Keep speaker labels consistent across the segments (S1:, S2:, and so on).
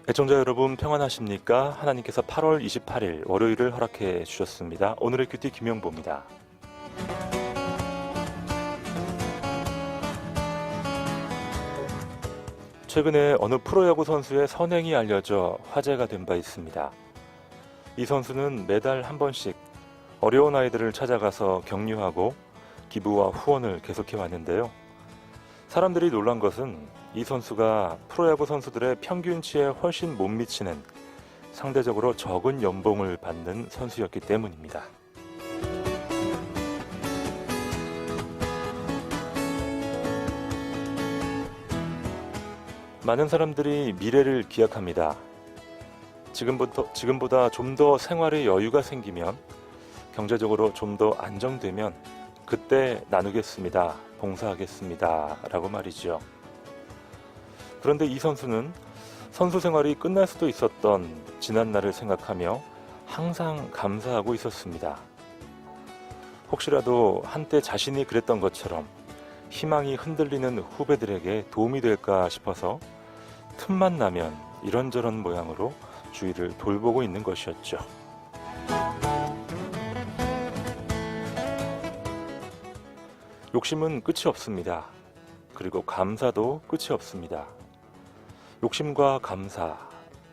S1: 애청자 여러분 평안하십니까? 하나님께서 8월 28일 월요일을 허락해 주셨습니다. 오늘의 큐티 김영보입니다. 최근에 어느 프로야구 선수의 선행이 알려져 화제가 된 바 있습니다. 이 선수는 매달 한 번씩 어려운 아이들을 찾아가서 격려하고 기부와 후원을 계속해 왔는데요. 사람들이 놀란 것은 이 선수가 프로야구 선수들의 평균치에 훨씬 못 미치는 상대적으로 적은 연봉을 받는 선수였기 때문입니다. 많은 사람들이 미래를 기약합니다. 지금보다 좀 더 생활에 여유가 생기면, 경제적으로 좀 더 안정되면 그때 나누겠습니다, 봉사하겠습니다 라고 말이죠. 그런데 이 선수는 선수 생활이 끝날 수도 있었던 지난날을 생각하며 항상 감사하고 있었습니다. 혹시라도 한때 자신이 그랬던 것처럼 희망이 흔들리는 후배들에게 도움이 될까 싶어서 틈만 나면 이런저런 모양으로 주위를 돌보고 있는 것이었죠. 욕심은 끝이 없습니다. 그리고 감사도 끝이 없습니다. 욕심과 감사,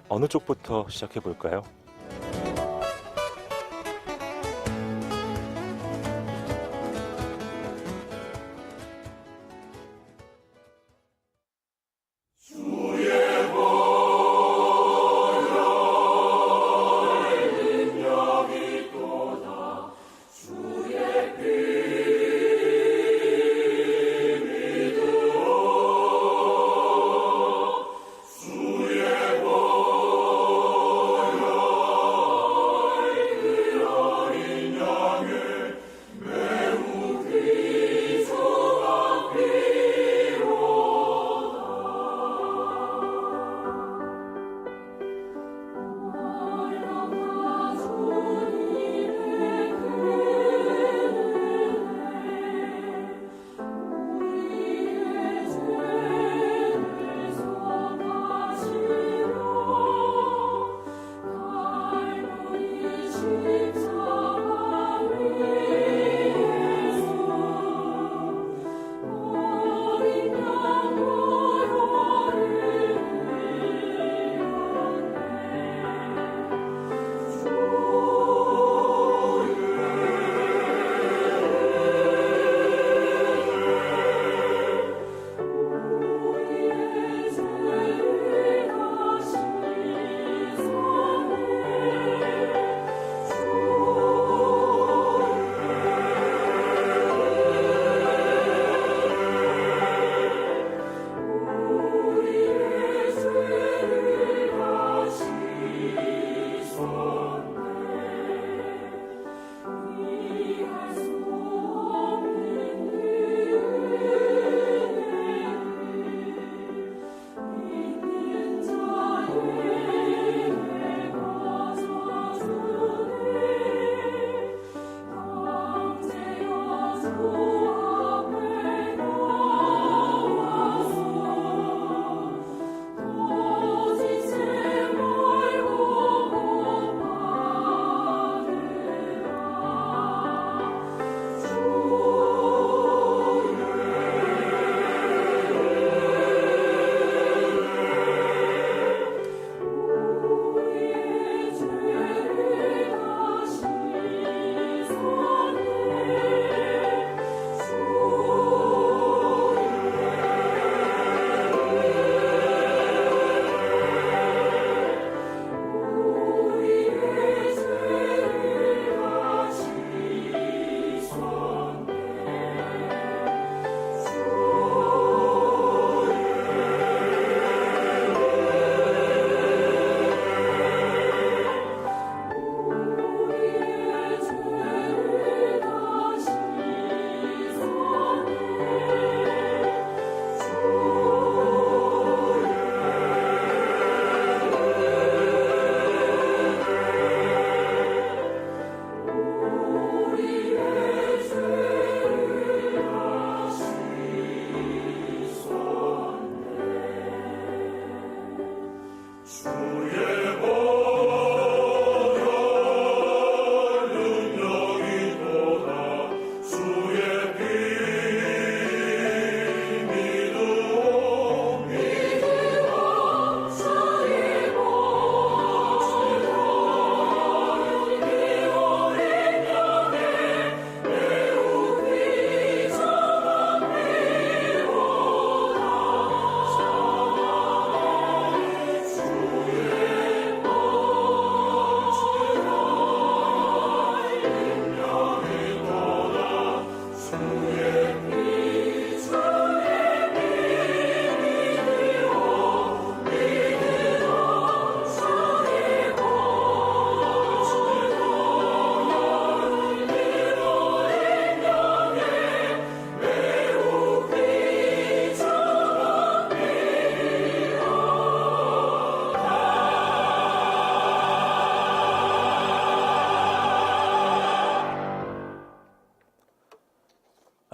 S1: 어느 쪽부터 시작해 볼까요?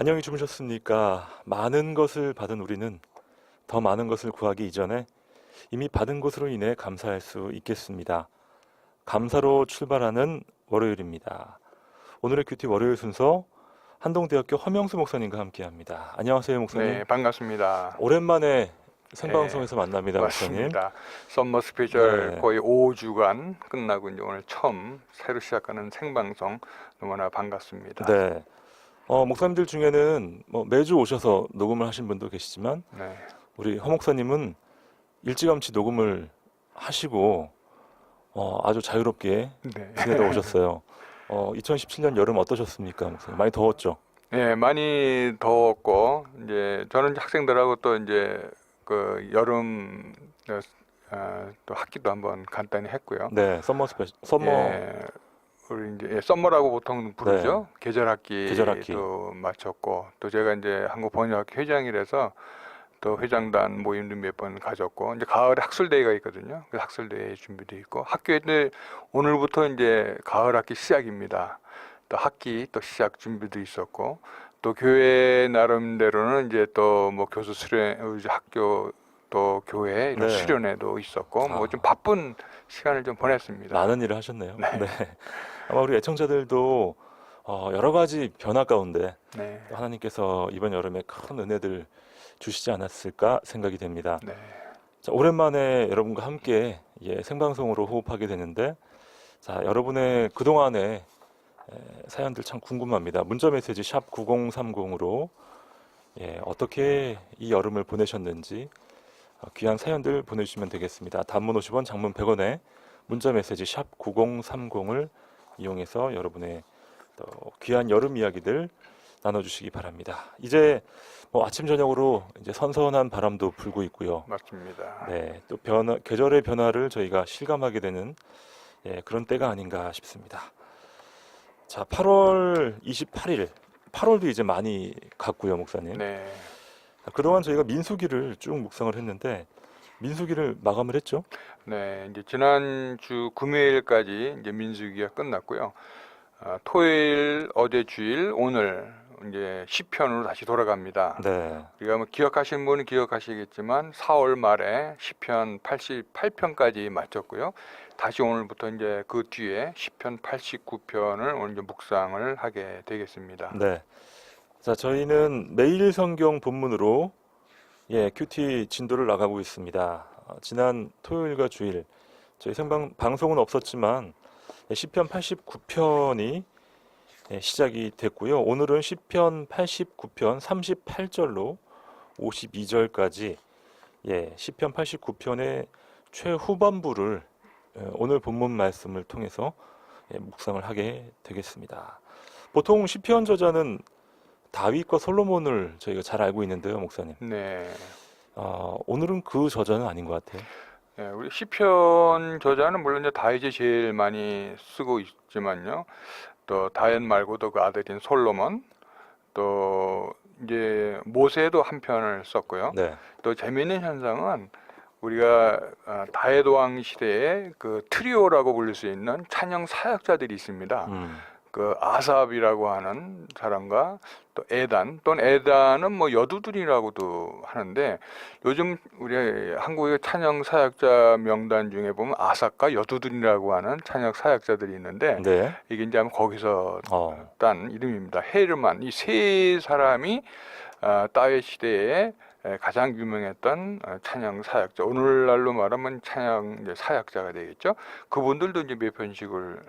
S1: 안녕히 주무셨습니까? 많은 것을 받은 우리는 더 많은 것을 구하기 이전에 이미 받은 것으로 인해 감사할 수 있겠습니다. 감사로 출발하는 월요일입니다. 오늘의 큐티 월요일 순서 한동대학교 허명수 목사님과 함께합니다. 안녕하세요, 목사님.
S2: 네, 반갑습니다.
S1: 오랜만에 생방송에서 만납니다, 목사님.
S2: 맞습니다. 썸머 스페셜
S1: 네.
S2: 거의 5주간 끝나고 이제 오늘 처음 새로 시작하는 생방송 너무나 반갑습니다.
S1: 네. 목사님들 중에는 뭐 매주 오셔서 녹음을 하신 분도 계시지만
S2: 네,
S1: 우리 허 목사님은 일찌감치 녹음을 하시고 아주 자유롭게
S2: 네.
S1: 지내다 오셨어요. 2017년 여름 어떠셨습니까, 목사님? 많이 더웠죠?
S2: 네, 많이 더웠고 이제 저는 학생들하고 또 이제 그 여름 또 학기도 한번 간단히 했고요.
S1: 네, 썸머.
S2: 예, 우리 이제 썸머라고 보통 부르죠. 계절 학기도
S1: 계절 학기.
S2: 마쳤고 또 제가 이제 한국번역학회 회장이라서 또 회장단 모임도 몇 번 가졌고 이제 가을에 학술대회가 있거든요. 그 학술대회 준비도 있고 학교에 오늘부터 이제 가을 학기 시작입니다. 또 학기 또 시작 준비도 있었고 또 교회 나름대로는 이제 또 뭐 교수 수련 이제 학교 또 교회 이런
S1: 네.
S2: 수련회도 있었고 뭐
S1: 아.
S2: 좀 바쁜 시간을 좀 보냈습니다.
S1: 많은 일을 하셨네요.
S2: 네.
S1: 네. 아마 우리 애청자들도 여러 가지 변화 가운데
S2: 네,
S1: 또 하나님께서 이번 여름에 큰 은혜들 주시지 않았을까 생각이 됩니다.
S2: 네,
S1: 자, 오랜만에 여러분과 함께 생방송으로 호흡하게 되는데, 자, 여러분의 그동안의 사연들 참 궁금합니다. 문자 메시지 샵 9030으로 어떻게 이 여름을 보내셨는지 귀한 사연들 보내주시면 되겠습니다. 단문 50원, 장문 100원에 문자 메시지 샵 9030을 이용해서 여러분의 또 귀한 여름 이야기들 나눠주시기 바랍니다. 이제 뭐 아침 저녁으로 이제 선선한 바람도 불고 있고요.
S2: 맞습니다.
S1: 네, 또 계절의 변화를 저희가 실감하게 되는 그런 때가 아닌가 싶습니다. 자, 8월 28일, 8월도 이제 많이 갔고요, 목사님.
S2: 네,
S1: 그동안 저희가 민수기를 쭉 묵상을 했는데 민수기를 마감을 했죠?
S2: 네. 이제 지난주 금요일까지 이제 민수기가 끝났고요. 토요일, 어제 주일, 오늘 이제 시편으로 다시 돌아갑니다.
S1: 네,
S2: 우리가 뭐 기억하시는 분은 기억하시겠지만 4월 말에 시편 88편까지 마쳤고요. 다시 오늘부터 이제 그 뒤에 시편 89편을 오늘 이제 묵상을 하게 되겠습니다.
S1: 네. 자, 저희는 매일 성경 본문으로 큐티 진도를 나가고 있습니다. 지난 토요일과 주일 저희 방송은 없었지만 시편 89편이 시작이 됐고요. 오늘은 시편 89편 38절로 52절까지 시편 89편의 최후반부를 오늘 본문 말씀을 통해서 묵상을 하게 되겠습니다. 보통 시편 저자는 다윗과 솔로몬을 저희가 잘 알고 있는데요, 목사님.
S2: 네.
S1: 오늘은 그 저자는 아닌 것 같아요.
S2: 네, 우리 시편 저자는 물론 이제 다윗이 제일 많이 쓰고 있지만요. 또 다윗 말고도 그 아들인 솔로몬, 또 이제 모세도 한 편을 썼고요.
S1: 네,
S2: 또 재미있는 현상은 우리가 다윗 왕 시대에 그 트리오라고 부를 수 있는 찬양 사역자들이 있습니다. 그 아삽이라고 하는 사람과 또 에단 또는 에단은 뭐 여두둔이라고도 하는데 요즘 우리 한국의 찬양 사역자 명단 중에 보면 아삽과 여두둔이라고 하는 찬양 사역자들이 있는데
S1: 네,
S2: 이게 이제 아마 거기서 딴 이름입니다. 헤르만 이 세 사람이 다윗 시대에 가장 유명했던 찬양 사역자, 오늘날로 말하면 찬양 사역자가 되겠죠. 그분들도 이제 몇 편씩을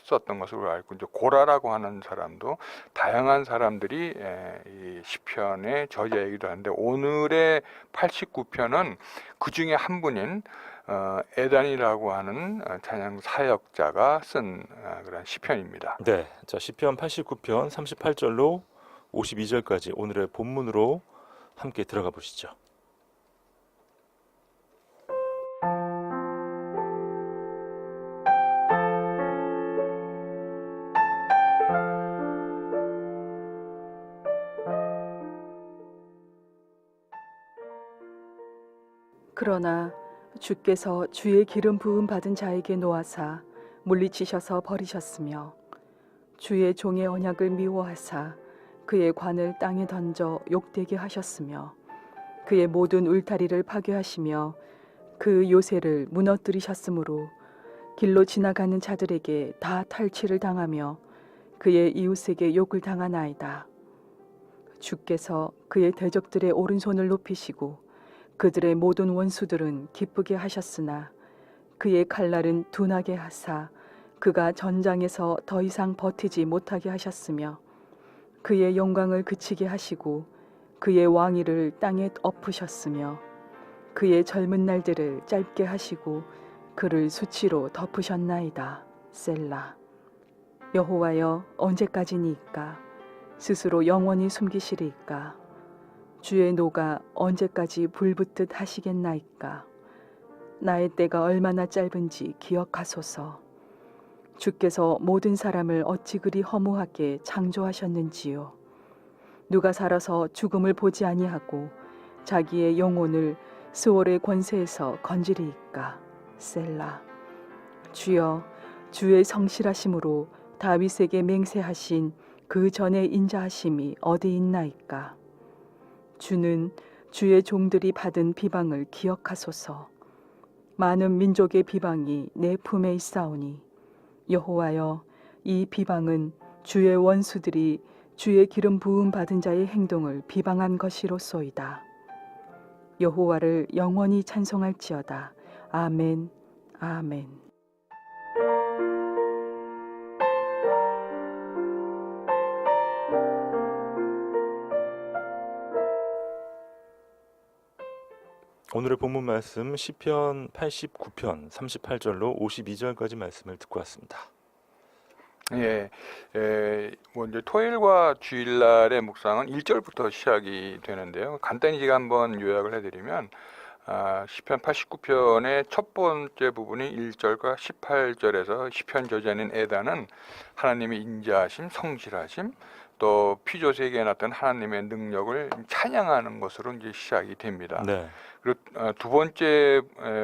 S2: 썼던 것으로 알고 이제 고라라고 하는 사람도 다양한 사람들이 이 시편의 저자이기도 한데 오늘의 89편은 그 중에 한 분인 에단이라고 하는 찬양 사역자가 쓴 그런 시편입니다.
S1: 네. 자, 시편 89편 38절로 52절까지 오늘의 본문으로 함께 들어가 보시죠.
S3: 그러나 주께서 주의 기름 부음 받은 자에게 놓아사 물리치셔서 버리셨으며 주의 종의 언약을 미워하사 그의 관을 땅에 던져 욕되게 하셨으며 그의 모든 울타리를 파괴하시며 그 요새를 무너뜨리셨으므로 길로 지나가는 자들에게 다 탈취를 당하며 그의 이웃에게 욕을 당하나이다. 주께서 그의 대적들의 오른손을 높이시고 그들의 모든 원수들은 기쁘게 하셨으나 그의 칼날은 둔하게 하사 그가 전장에서 더 이상 버티지 못하게 하셨으며 그의 영광을 그치게 하시고 그의 왕위를 땅에 엎으셨으며 그의 젊은 날들을 짧게 하시고 그를 수치로 덮으셨나이다. 셀라. 여호와여, 언제까지니이까? 스스로 영원히 숨기시리이까? 주의 노가 언제까지 불붙듯 하시겠나이까? 나의 때가 얼마나 짧은지 기억하소서. 주께서 모든 사람을 어찌 그리 허무하게 창조하셨는지요. 누가 살아서 죽음을 보지 아니하고 자기의 영혼을 스올의 권세에서 건지리이까? 셀라. 주여, 주의 성실하심으로 다윗에게 맹세하신 그 전의 인자하심이 어디 있나이까? 주는 주의 종들이 받은 비방을 기억하소서. 많은 민족의 비방이 내 품에 있사오니 여호와여, 이 비방은 주의 원수들이 주의 기름 부음 받은 자의 행동을 비방한 것이로소이다. 여호와를 영원히 찬송할지어다. 아멘, 아멘.
S1: 오늘의 본문 말씀 시편 89편 38절로 52절까지 말씀을 듣고 왔습니다.
S2: 예, 뭐 이제 토요일과 주일날의 묵상은 1절부터 시작이 되는데요. 간단히 제가 한번 요약을 해드리면 시편 89편의 첫 번째 부분이 1절과 18절에서 시편 저자인 에다는 하나님의 인자하심, 성실하심, 또 피조세계에 나타난 하나님의 능력을 찬양하는 것으로 이제 시작이 됩니다.
S1: 네.
S2: 그리고 두 번째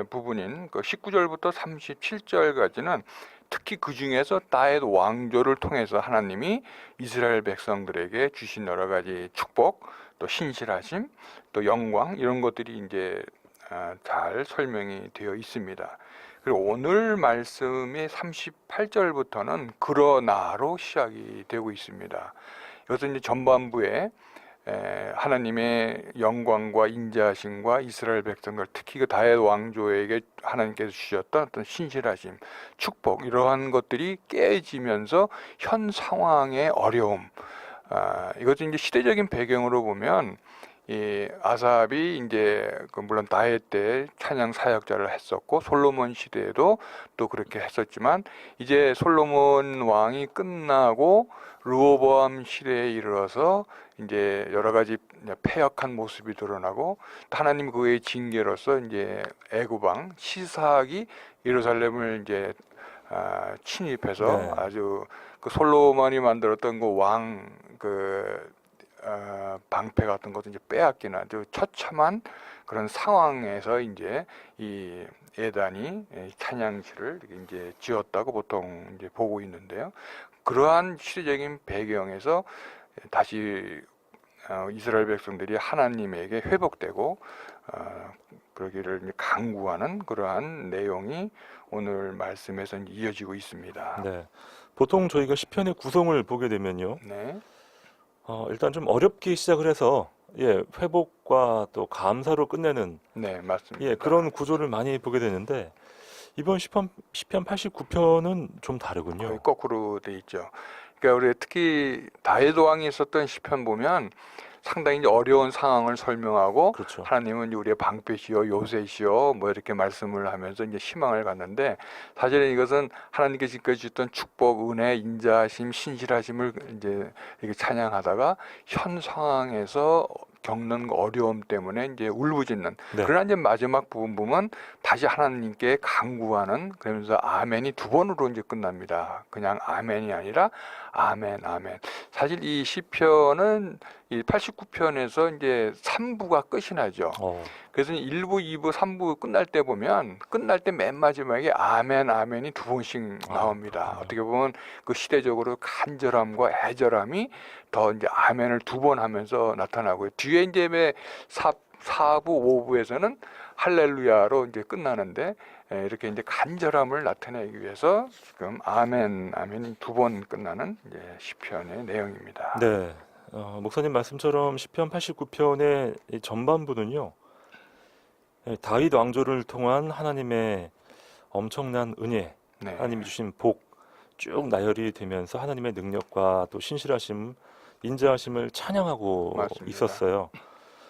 S2: 부분인 그 19절부터 37절까지는 특히 그 중에서 다윗 왕조를 통해서 하나님이 이스라엘 백성들에게 주신 여러 가지 축복, 또 신실하심, 또 영광 이런 것들이 이제 잘 설명이 되어 있습니다. 그리고 오늘 말씀의 38절부터는 그러나로 시작이 되고 있습니다. 이것은 이제 전반부에 하나님의 영광과 인자하심과 이스라엘 백성들, 특히 그 다윗 왕조에게 하나님께서 주셨던 어떤 신실하심, 축복 이러한 것들이 깨지면서 현 상황의 어려움, 이것은 이제 시대적인 배경으로 보면 이 아삽이 이제 물론 다윗 때 찬양 사역자를 했었고 솔로몬 시대에도 또 그렇게 했었지만 이제 솔로몬 왕이 끝나고 르호보암 시대에 이르러서 이제 여러 가지 패역한 모습이 드러나고 하나님 그의 징계로서 이제 애굽왕 시삭이 예루살렘을 이제 침입해서
S1: 네.
S2: 아주 그 솔로몬이 만들었던 그 왕 방패 같은 것도 이제 빼앗기는 아주 처참한 그런 상황에서 이제 이 에단이 찬양시를 이제 지었다고 보통 이제 보고 있는데요. 그러한 시대적인 배경에서 다시 이스라엘 백성들이 하나님에게 회복되고 그러기를 강구하는 그러한 내용이 오늘 말씀에서 이어지고 있습니다.
S1: 네. 보통 저희가 시편의 구성을 보게 되면요.
S2: 네.
S1: 일단 좀 어렵게 시작을 해서 회복과 또 감사로 끝내는
S2: 네, 맞습니다.
S1: 그런 구조를 많이 보게 되는데 이번 시편 89편은 좀 다르군요.
S2: 거의 거꾸로 돼 있죠. 그러니까 우리 특히 다윗 왕이 썼던 시편 보면 상당히 이제 어려운 상황을 설명하고
S1: 그렇죠.
S2: 하나님은 우리의 방패시요 요새시요 뭐 이렇게 말씀을 하면서 이제 희망을 갖는데 사실은 이것은 하나님께 지금까지 주셨던 축복, 은혜, 인자하심, 신실하심을 이제 이렇게 찬양하다가 현 상황에서 겪는 어려움 때문에 이제 울부짖는
S1: 네.
S2: 그러나 이제 마지막 부분 보면 다시 하나님께 간구하는 그러면서 아멘이 두 번으로 이제 끝납니다. 그냥 아멘이 아니라 아멘, 아멘. 사실 이 시편은 이 89편에서 이제 3부가 끝이 나죠. 그래서 1부, 2부, 3부 끝날 때 보면 끝날 때 맨 마지막에 아멘, 아멘이 두 번씩 나옵니다. 어떻게 보면 그 시대적으로 간절함과 애절함이 더 이제 아멘을 두 번 하면서 나타나고요. 뒤에 이제 4부, 5부에서는 할렐루야로 이제 끝나는데 이렇게 이제 간절함을 나타내기 위해서 지금 아멘, 아멘이 두 번 끝나는 이제 시편의 내용입니다.
S1: 네, 목사님 말씀처럼 시편 89편의 전반부는요, 다윗 왕조를 통한 하나님의 엄청난 은혜,
S2: 네.
S1: 하나님이 주신 복 쭉 나열이 되면서 하나님의 능력과 또 신실하심, 인자하심을 찬양하고
S2: 맞습니다.
S1: 있었어요.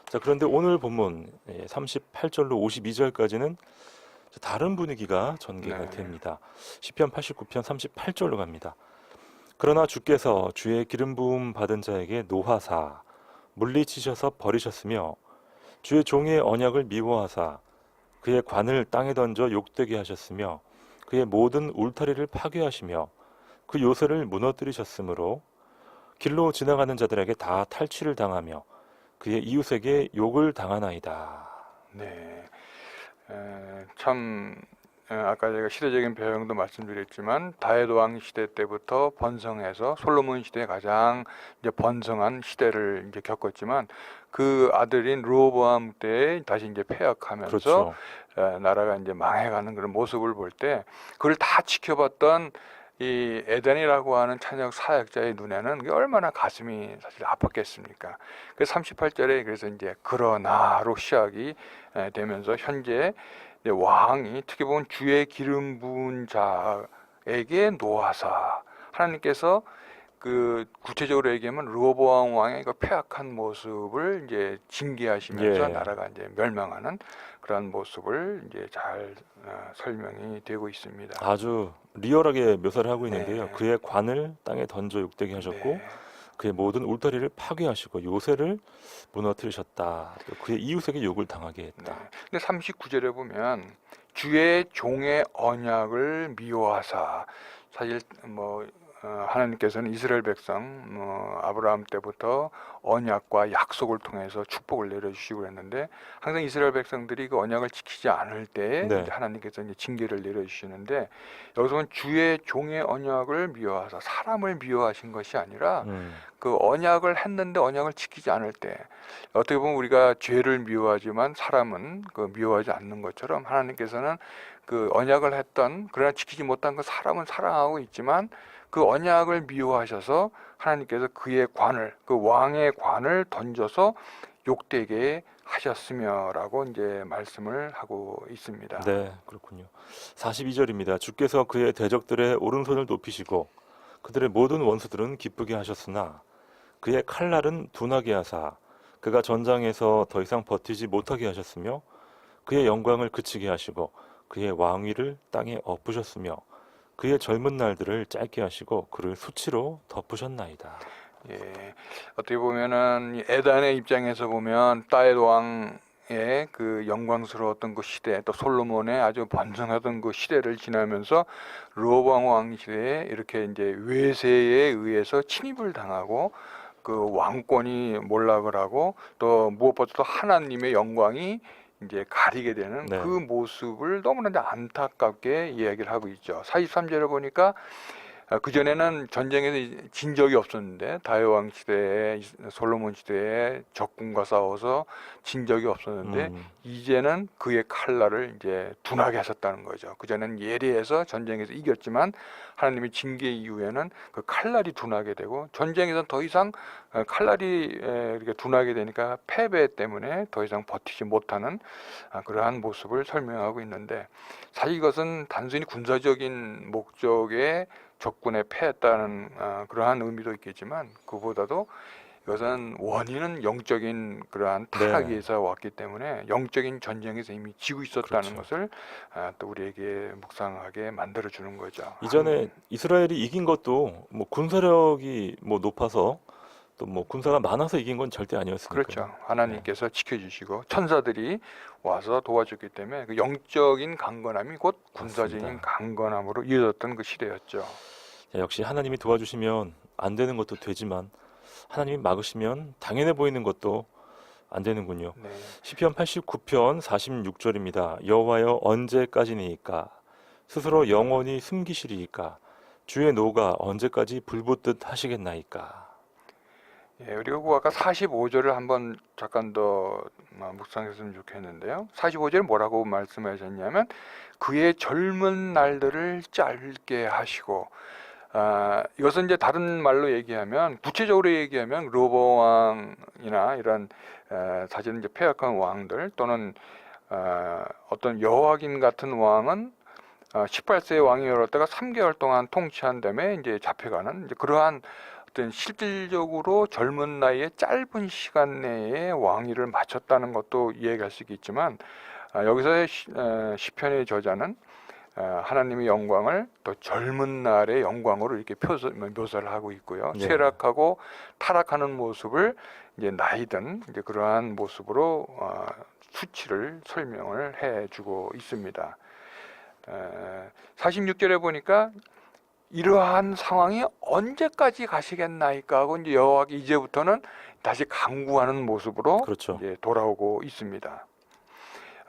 S1: 자, 그런데 오늘 본문 38절로 52절까지는 다른 분위기가 전개가
S2: 네.
S1: 됩니다. 시편 89편 38절로 갑니다. 그러나 주께서 주의 기름 부음 받은 자에게 노하사 물리치셔서 버리셨으며 주의 종의 언약을 미워하사 그의 관을 땅에 던져 욕되게 하셨으며 그의 모든 울타리를 파괴하시며 그 요새를 무너뜨리셨으므로 길로 지나가는 자들에게 다 탈취를 당하며 그의 이웃에게 욕을 당하나이다.
S2: 네, 참 아까 제가 시대적인 배경도 말씀드렸지만 다윗 왕 시대 때부터 번성해서 솔로몬 시대에 가장 이제 번성한 시대를 이제 겪었지만 그 아들인 르호보암 때 다시 이제 패역하면서
S1: 그렇죠.
S2: 나라가 이제 망해가는 그런 모습을 볼 때 그걸 다 지켜봤던 이 에덴이라고 하는 찬양 사역자의 눈에는 그게 얼마나 가슴이 사실 아팠겠습니까? 그 38절에 그래서 이제 그러나로 시작이 되면서 현재 이제 왕이 어떻게 보면 주의 기름 부은 자에게 노하사 하나님께서 그 구체적으로 얘기하면 르호보암 왕의 그 패악한 모습을 이제 징계하시면서
S1: 예.
S2: 나라가 이제 멸망하는 그런 모습을 이제 잘 설명이 되고 있습니다.
S1: 아주 리얼하게 묘사를 하고 있는데요.
S2: 네.
S1: 그의 관을 땅에 던져 욕되게 하셨고
S2: 네.
S1: 그의 모든 울타리를 파괴하시고 요새를 무너뜨리셨다. 또 그의 이웃에게 욕을 당하게
S2: 네.
S1: 했다.
S2: 근데 39절에 보면 주의 종의 언약을 미워하사 사실 뭐 하나님께서는 이스라엘 백성 아브라함 때부터 언약과 약속을 통해서 축복을 내려주시고 그랬는데 항상 이스라엘 백성들이 그 언약을 지키지 않을 때
S1: 네.
S2: 이제 하나님께서 이제 징계를 내려주시는데 여기서 보면 주의 종의 언약을 미워하사 사람을 미워하신 것이 아니라 그 언약을 했는데 언약을 지키지 않을 때 어떻게 보면 우리가 죄를 미워하지만 사람은 그 미워하지 않는 것처럼 하나님께서는 그 언약을 했던 그러나 지키지 못한 그 사람은 사랑하고 있지만 그 언약을 미워하셔서 하나님께서 그의 관을 그 왕의 관을 던져서 욕되게 하셨으며라고 이제 말씀을 하고 있습니다.
S1: 네, 그렇군요. 42절입니다. 주께서 그의 대적들의 오른손을 높이시고 그들의 모든 원수들은 기쁘게 하셨으나 그의 칼날은 둔하게 하사 그가 전장에서 더 이상 버티지 못하게 하셨으며 그의 영광을 그치게 하시고 그의 왕위를 땅에 엎으셨으며 그의 젊은 날들을 짧게 하시고 그를 수치로 덮으셨나이다.
S2: 예, 어떻게 보면은 에단의 입장에서 보면 다윗 왕의 그 영광스러웠던 그 시대, 또 솔로몬의 아주 번성하던 그 시대를 지나면서 르호보암 왕 시대에 이렇게 이제 외세에 의해서 침입을 당하고 그 왕권이 몰락을 하고 또 무엇보다도 하나님의 영광이 이제 가리게 되는
S1: 네.
S2: 그 모습을 너무나 안타깝게 이야기를 하고 있죠. 43절에 보니까 그전에는 전쟁에서 진 적이 없었는데 다윗 왕 시대에 솔로몬 시대에 적군과 싸워서 진 적이 없었는데 이제는 그의 칼날을 이제 둔하게 하셨다는 거죠. 그전에는 예리해서 전쟁에서 이겼지만 하나님의 징계 이후에는 그 칼날이 둔하게 되고 전쟁에서 더 이상 칼날이 이렇게 둔하게 되니까 패배 때문에 더 이상 버티지 못하는 그러한 모습을 설명하고 있는데 사실 이것은 단순히 군사적인 목적의 적군에 패했다는 그러한 의미도 있겠지만 그보다도 이것은 원인은 영적인 그러한 타락에서 왔기 때문에 영적인 전쟁에서 이미 지고 있었다는 것을 또 우리에게 묵상하게 만들어 주는 거죠.
S1: 이전에 이스라엘이 이긴 것도 뭐 군사력이 뭐 높아서 또 뭐 군사가 많아서 이긴 건 절대 아니었으니까.
S2: 그렇죠. 하나님께서 지켜주시고 천사들이 와서 도와줬기 때문에 그 영적인 강건함이 곧 군사적인
S1: 맞습니다.
S2: 강건함으로 이어졌던 그 시대였죠.
S1: 자, 역시 하나님이 도와주시면 안 되는 것도 되지만 하나님이 막으시면 당연해 보이는 것도 안 되는군요.
S2: 네.
S1: 시편 89편 46절입니다. 여호와여 언제까지니이까 스스로 영원히 숨기시리이까 주의 노가 언제까지 불붙듯 하시겠나이까.
S2: 예, 그리고 아까 45절을 한번 잠깐 더 묵상했으면 좋겠는데요. 45절 뭐라고 말씀하셨냐면 그의 젊은 날들을 짧게 하시고 이것은 이제 다른 말로 얘기하면 구체적으로 얘기하면 로보왕이나 이런 사실은 이제 폐역한 왕들 또는 어떤 여호와긴 같은 왕은 18세의 왕이었다가 3개월 동안 통치한 다음에 이제 잡혀가는 이제 그러한 어떤 실질적으로 젊은 나이에 짧은 시간 내에 왕위를 마쳤다는 것도 이해할 수 있겠지만 여기서의 시편의 저자는 하나님의 영광을 또 젊은 날의 영광으로 이렇게 묘사를 하고 있고요.
S1: 네.
S2: 쇠락하고 타락하는 모습을 이제 나이든 이제 그러한 모습으로 수치를 설명을 해주고 있습니다. 46절에 보니까 이러한 상황이 언제까지 가시겠나이까 하고 이제 여호와께 이제부터는 다시 간구하는 모습으로
S1: 그렇죠.
S2: 이제 돌아오고 있습니다.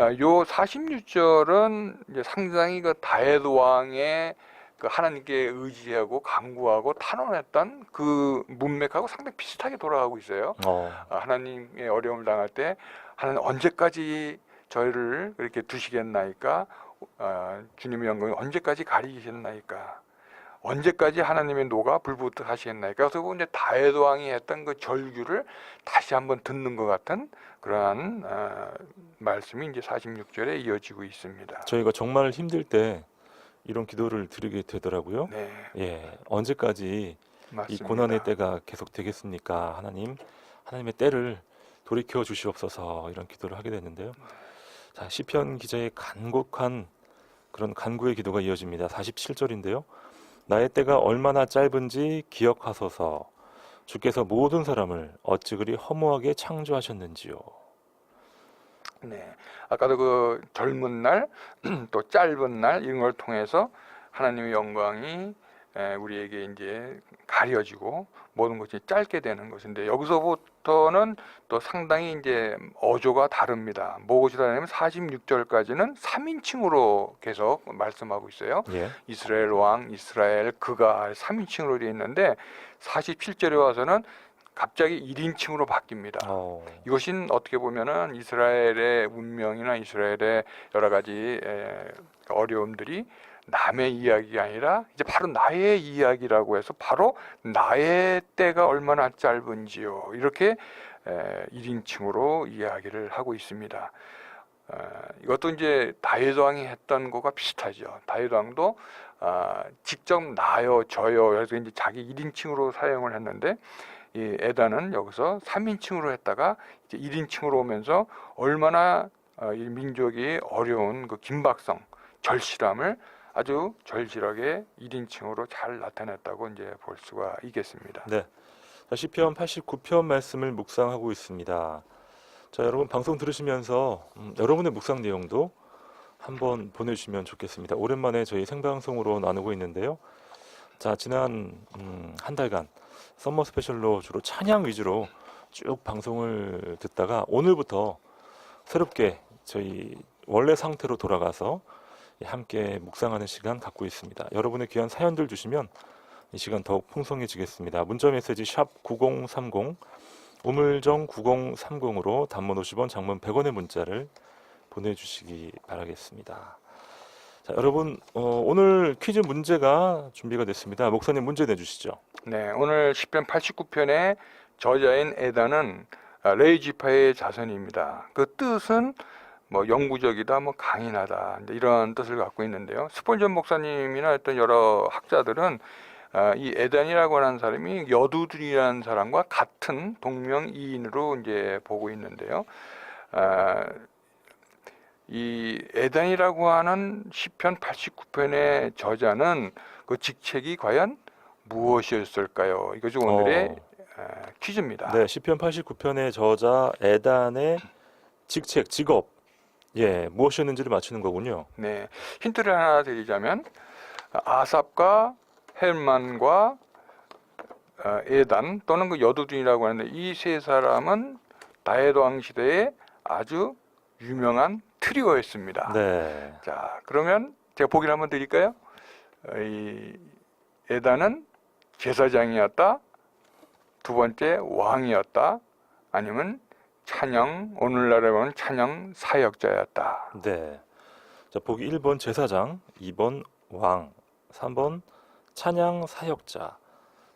S2: 요 46절은 이제 상당히 그 다윗 왕의 그 하나님께 의지하고 간구하고 탄원했던 그 문맥하고 상당히 비슷하게 돌아가고 있어요. 하나님의 어려움을 당할 때 하나님 언제까지 저희를 그렇게 두시겠나이까? 주님의 영광이 언제까지 가리시겠나이까? 언제까지 하나님의 노가 불붙듯 하시겠나이까? 그래서 이제 다윗 왕이 했던 그 절규를 다시 한번 듣는 것 같은 그러한 말씀이 이제 46절에 이어지고 있습니다.
S1: 저희가 정말 힘들 때 이런 기도를 드리게 되더라고요.
S2: 네,
S1: 예, 언제까지
S2: 맞습니다.
S1: 이 고난의 때가 계속 되겠습니까? 하나님의 때를 돌이켜 주시옵소서 이런 기도를 하게 됐는데요. 자, 시편 기자의 간곡한 그런 간구의 기도가 이어집니다. 47절인데요. 나의 때가 얼마나 짧은지 기억하소서. 주께서 모든 사람을 어찌 그리 허무하게 창조하셨는지요.
S2: 네, 아까도 그 젊은 날, 또 짧은 날 이런 걸 통해서 하나님의 영광이 우리에게 이제 가려지고 모든 것이 짧게 되는 것인데 여기서부터는 또 상당히 이제 어조가 다릅니다. 무엇이라냐면 46절까지는 3인칭으로 계속 말씀하고 있어요.
S1: 예.
S2: 이스라엘 왕, 이스라엘 그가 3인칭으로 되어 있는데 47절에 와서는 갑자기 1인칭으로 바뀝니다. 이것이 어떻게 보면은 이스라엘의 운명이나 이스라엘의 여러 가지 어려움들이 남의 이야기가 아니라 이제 바로 나의 이야기라고 해서 바로 나의 때가 얼마나 짧은지요. 이렇게 1인칭으로 이야기를 하고 있습니다. 이것도 이제 다윗 왕이 했던 거가 비슷하죠. 다윗 왕도 직접 나요, 저요. 그래서 이제 자기 1인칭으로 사용을 했는데 이 에다는 여기서 3인칭으로 했다가 이제 1인칭으로 오면서 얼마나 이 민족이 어려운 그 긴박성, 절실함을 아주 절실하게 1인칭으로 잘 나타냈다고 이제 볼 수가 있겠습니다.
S1: 네. 자, 시편 89편 말씀을 묵상하고 있습니다. 자, 여러분 방송 들으시면서 여러분의 묵상 내용도 한번 보내주시면 좋겠습니다. 오랜만에 저희 생방송으로 나누고 있는데요. 자, 지난 한 달간 썸머 스페셜로 주로 찬양 위주로 쭉 방송을 듣다가 오늘부터 새롭게 저희 원래 상태로 돌아가서 함께 묵상하는 시간 갖고 있습니다. 여러분의 귀한 사연들 주시면 이 시간 더욱 풍성해지겠습니다. 문자 메시지 샵 9030 우물정 9030으로 단문 50원, 장문 100원의 문자를 보내주시기 바라겠습니다. 자, 여러분 오늘 퀴즈 문제가 준비가 됐습니다. 목사님 문제 내주시죠.
S2: 네, 오늘 시편 89편의 저자인 에다는 레위 지파의 자손입니다. 그 뜻은 뭐 영구적이다, 뭐 강인하다 이런 뜻을 갖고 있는데요. 스폴전 목사님이나 어떤 여러 학자들은 이 에단이라고 하는 사람이 여두둔이라는 사람과 같은 동명이인으로 이제 보고 있는데요. 이 에단이라고 하는 시편 89편의 저자는 그 직책이 과연 무엇이었을까요? 이것이 오늘의 퀴즈입니다.
S1: 네, 시편 89편의 저자 에단의 직책, 직업 무엇이었는지를 맞추는 거군요.
S2: 네, 힌트를 하나 드리자면 아삽과 헬만과 에단 또는 그 여두둔이라고 하는데 이 세 사람은 다혜도왕 시대에 아주 유명한 트리오였습니다.
S1: 네.
S2: 자, 그러면 제가 보기를 한번 드릴까요? 이 에단은 제사장이었다. 두 번째 왕이었다. 아니면 찬양, 오늘날에 보면 찬양 사역자였다.
S1: 네. 자, 보기 1번 제사장, 2번 왕, 3번 찬양 사역자.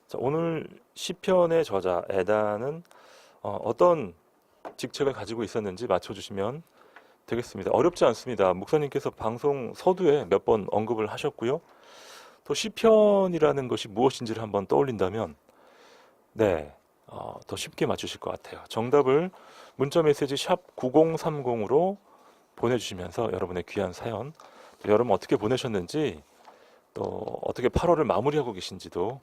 S1: 자, 오늘 시편의 저자 에단은 어떤 직책을 가지고 있었는지 맞춰주시면 되겠습니다. 어렵지 않습니다. 목사님께서 방송 서두에 몇 번 언급을 하셨고요. 또 시편이라는 것이 무엇인지를 한번 떠올린다면 네, 더 쉽게 맞추실 것 같아요. 정답을 문자메시지 샵 9030으로 보내주시면서 여러분의 귀한 사연, 또 여러분 어떻게 보내셨는지, 또 어떻게 8월을 마무리하고 계신지도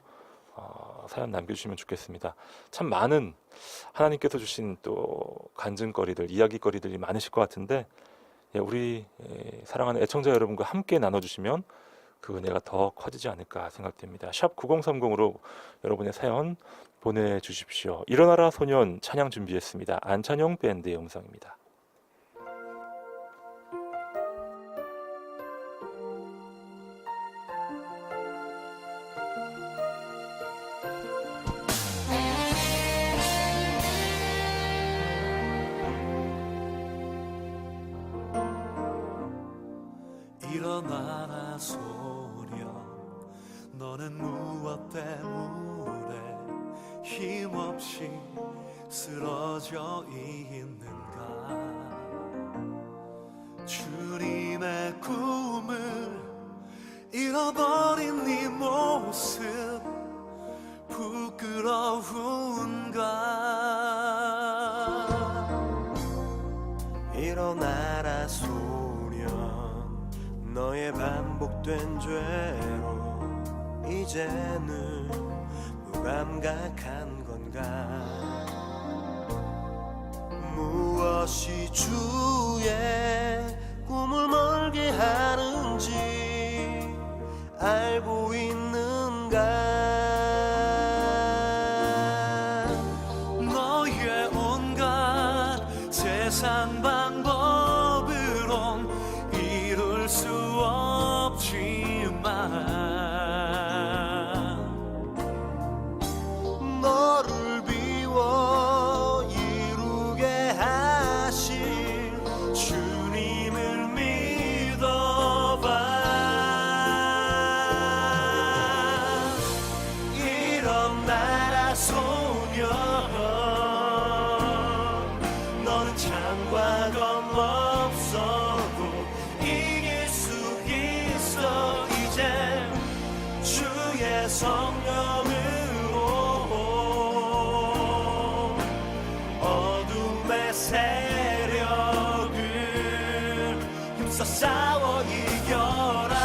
S1: 사연 남겨주시면 좋겠습니다. 참 많은 하나님께서 주신 또 간증거리들, 이야기거리들이 많으실 것 같은데 우리 사랑하는 애청자 여러분과 함께 나눠주시면 그 은혜가 더 커지지 않을까 생각됩니다. 샵 9030으로 여러분의 사연 보내주십시오. 일어나라 소년 찬양 준비했습니다. 안찬용 밴드의 음성입니다.
S4: 일어나라 소년 너는 무엇 때문에 힘없이 쓰러져 있는가 주님의 꿈을 잃어버린 네 모습 부끄러운가
S5: 일어나라 소년 너의 반복된 죄로 이제는 무감각한 건가 무엇이 주의 꿈을 멀게 하는지 알고 있는가
S4: 너의 온갖 세상 방법으론 이룰 수 없지만
S5: 너를 비워 이루게 하실
S4: 주님을 믿어봐
S5: 일어나라 소년 너는 창과 검 없어도 이길 수 있어 이제 주의 성령으로 어둠의 세력을 힘써 싸워 이겨라